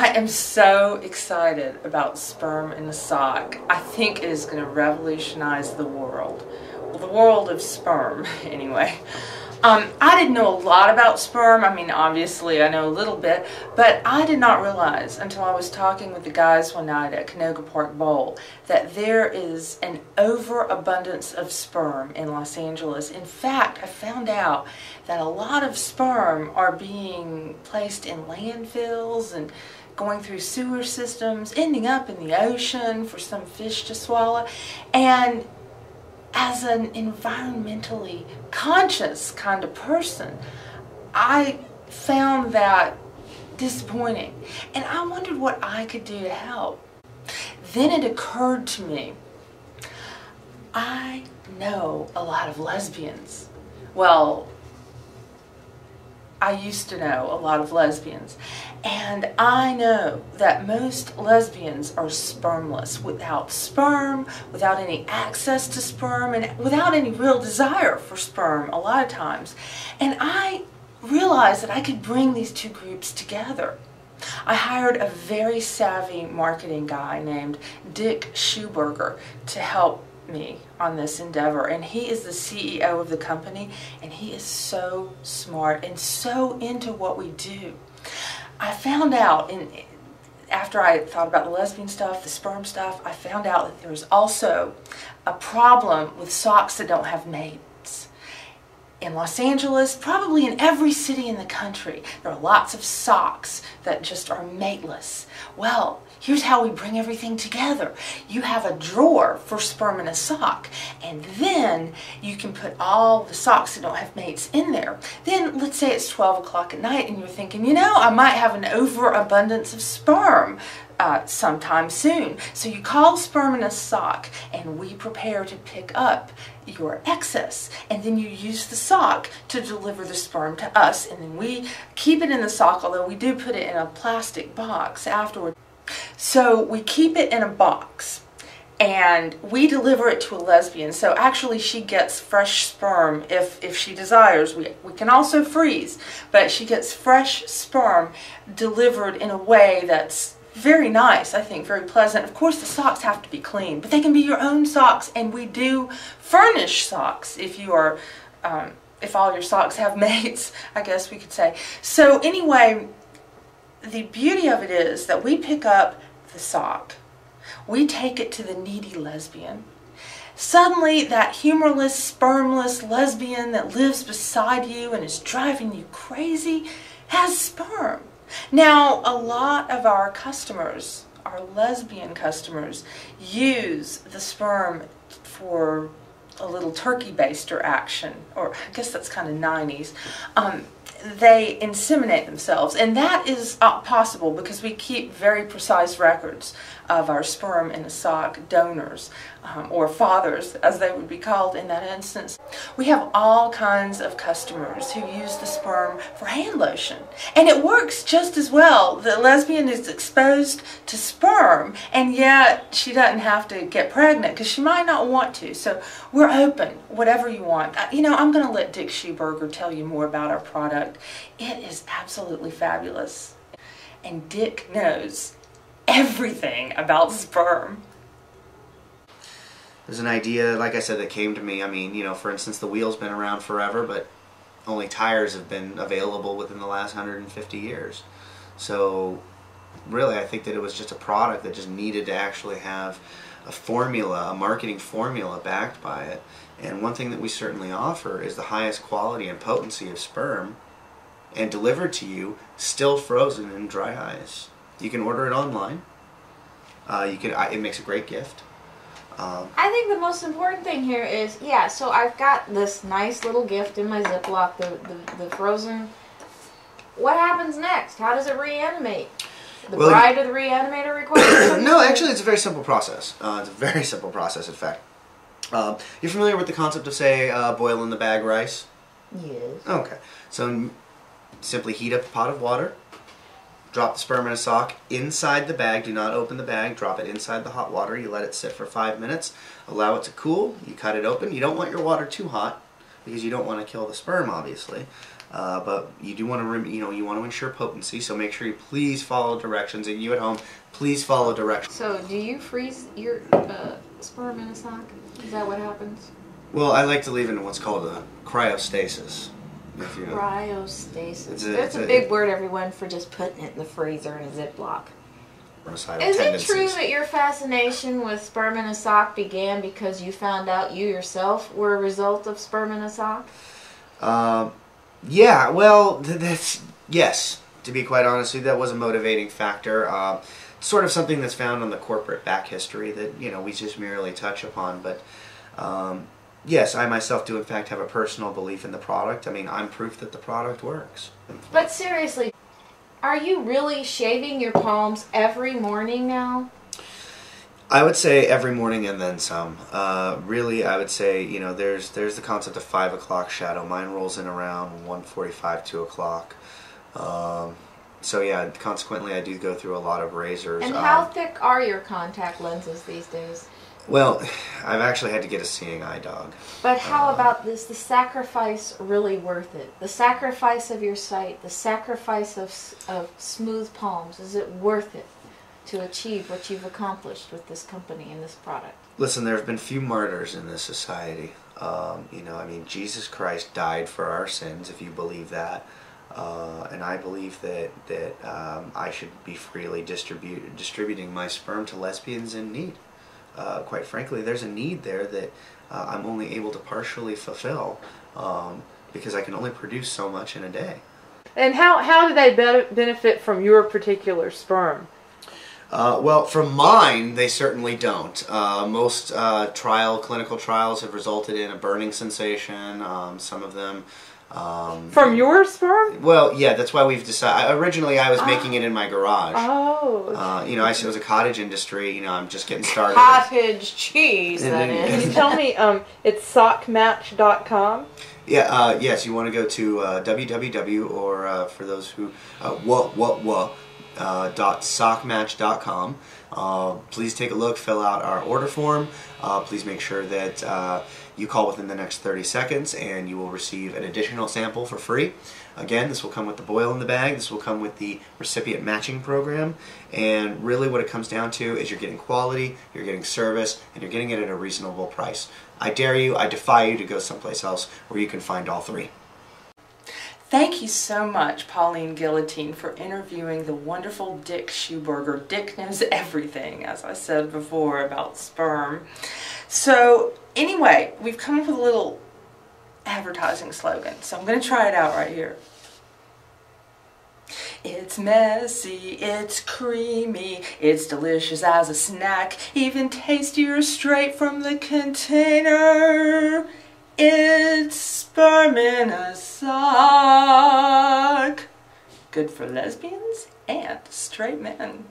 I am so excited about sperm in a sock. I think it is going to revolutionize the world. Well, the world of sperm, anyway. I didn't know a lot about sperm. I mean, obviously I know a little bit, but I did not realize until I was talking with the guys one night at Canoga Park Bowl that there is an overabundance of sperm in Los Angeles. In fact, I found out that a lot of sperm are being placed in landfills and going through sewer systems, ending up in the ocean for some fish to swallow. And as an environmentally conscious kind of person, I found that disappointing. And I wondered what I could do to help. Then it occurred to me, I know a lot of lesbians. Well, I used to know a lot of lesbians, and I know that most lesbians are spermless, without sperm, without any access to sperm, and without any real desire for sperm a lot of times. And I realized that I could bring these two groups together. I hired a very savvy marketing guy named Dick Shoeberger to help me on this endeavor, and he is the CEO of the company, and he is so smart and so into what we do. I found out, after I thought about the lesbian stuff, the sperm stuff, I found out that there's also a problem with socks that don't have mates. In Los Angeles, probably in every city in the country, there are lots of socks that just are mateless. Well, here's how we bring everything together. You have a drawer for sperm in a sock, and then you can put all the socks that don't have mates in there. Then let's say it's 12 o'clock at night and you're thinking, you know, I might have an overabundance of sperm sometime soon. So you call Sperm in a Sock, and we prepare to pick up your excess, and then you use the sock to deliver the sperm to us, and then we keep it in the sock, although we do put it in a plastic box afterward. So we keep it in a box and we deliver it to a lesbian. So actually she gets fresh sperm if she desires. We can also freeze, but she gets fresh sperm delivered in a way that's very nice, I think, very pleasant. Of course the socks have to be clean, but they can be your own socks, and we do furnish socks if you are if all your socks have mates, I guess we could say. So anyway, the beauty of it is that we pick up the sock, we take it to the needy lesbian. Suddenly that humorless, spermless lesbian that lives beside you and is driving you crazy has sperm. Now, a lot of our customers, our lesbian customers, use the sperm for a little turkey baster action, or I guess that's kind of 90s. They inseminate themselves, and that is possible because we keep very precise records of our sperm in a sock donors, or fathers as they would be called in that instance. We have all kinds of customers who use the sperm for hand lotion, and it works just as well. The lesbian is exposed to sperm, and yet she doesn't have to get pregnant because she might not want to. So we're open, whatever you want. You know, I'm going to let Dick Shoeberger tell you more about our product. It is absolutely fabulous, and Dick knows everything about sperm. There's an idea, like I said, that came to me. I mean, you know, for instance, the wheel's been around forever, but only tires have been available within the last 150 years. So really, I think that it was just a product that just needed to actually have a formula, a marketing formula backed by it. And one thing that we certainly offer is the highest quality and potency of sperm, and delivered to you still frozen in dry ice. You can order it online. It makes a great gift. I think the most important thing here is, yeah, so I've got this nice little gift in my Ziploc, the frozen. What happens next? How does it reanimate? The bride of the reanimator requires? No, actually it's a very simple process. It's a very simple process, in fact. You're familiar with the concept of, say, boil in the bag rice? Yes. Okay. So simply heat up a pot of water, drop the sperm in a sock inside the bag. Do not open the bag. Drop it inside the hot water. You let it sit for 5 minutes. Allow it to cool. You cut it open. You don't want your water too hot because you don't want to kill the sperm, obviously. but you do want to, you want to ensure potency. So make sure you please follow directions, and you at home, please follow directions. So, do you freeze your sperm in a sock? Is that what happens? Well, I like to leave it in what's called a cryostasis. Cryostasis. That's a big word, everyone, for just putting it in the freezer in a Ziploc. Is it true that your fascination with sperm in a sock began because you found out you yourself were a result of sperm in a sock? Yeah, well, yes. To be quite honest with you, that was a motivating factor. Sort of something that's found on the corporate back history that, we just merely touch upon. But, yes, I myself do in fact have a personal belief in the product. I mean, I'm proof that the product works. But seriously, are you really shaving your palms every morning now? I would say every morning and then some. Really, I would say, there's the concept of 5 o'clock shadow. Mine rolls in around 1:45, 2 o'clock. So yeah, consequently I do go through a lot of razors. And how thick are your contact lenses these days? Well, I've actually had to get a seeing eye dog. But how about this? The sacrifice really worth it? The sacrifice of your sight, the sacrifice of smooth palms, is it worth it to achieve what you've accomplished with this company and this product? Listen, there have been few martyrs in this society. Jesus Christ died for our sins, if you believe that. And I believe that I should be freely distributing my sperm to lesbians in need. Quite frankly, there's a need there that I'm only able to partially fulfill because I can only produce so much in a day. And how do they benefit from your particular sperm? Well, from mine, they certainly don't. Most clinical trials have resulted in a burning sensation. Some of them... From your sperm? Well, yeah, that's why we've decided. Originally, I was making it in my garage. Oh. It was a cottage industry. I'm just getting started. Cottage cheese, that is. Can you tell me, it's sockmatch.com? Yeah, yes, you want to go to www, or for those who, .sockmatch.com. Please take a look, fill out our order form. Please make sure that you call within the next 30 seconds and you will receive an additional sample for free. Again, this will come with the boil in the bag, this will come with the recipient matching program, and really what it comes down to is you're getting quality, you're getting service, and you're getting it at a reasonable price. I dare you, I defy you to go someplace else where you can find all three. Thank you so much, Pauline Guillotine, for interviewing the wonderful Dick Shoeberger. Dick knows everything, as I said before, about sperm. So, anyway, we've come up with a little advertising slogan, so I'm going to try it out right here. It's messy, it's creamy, it's delicious as a snack, even tastier straight from the container. It's sperm in a sock. Good for lesbians and straight men.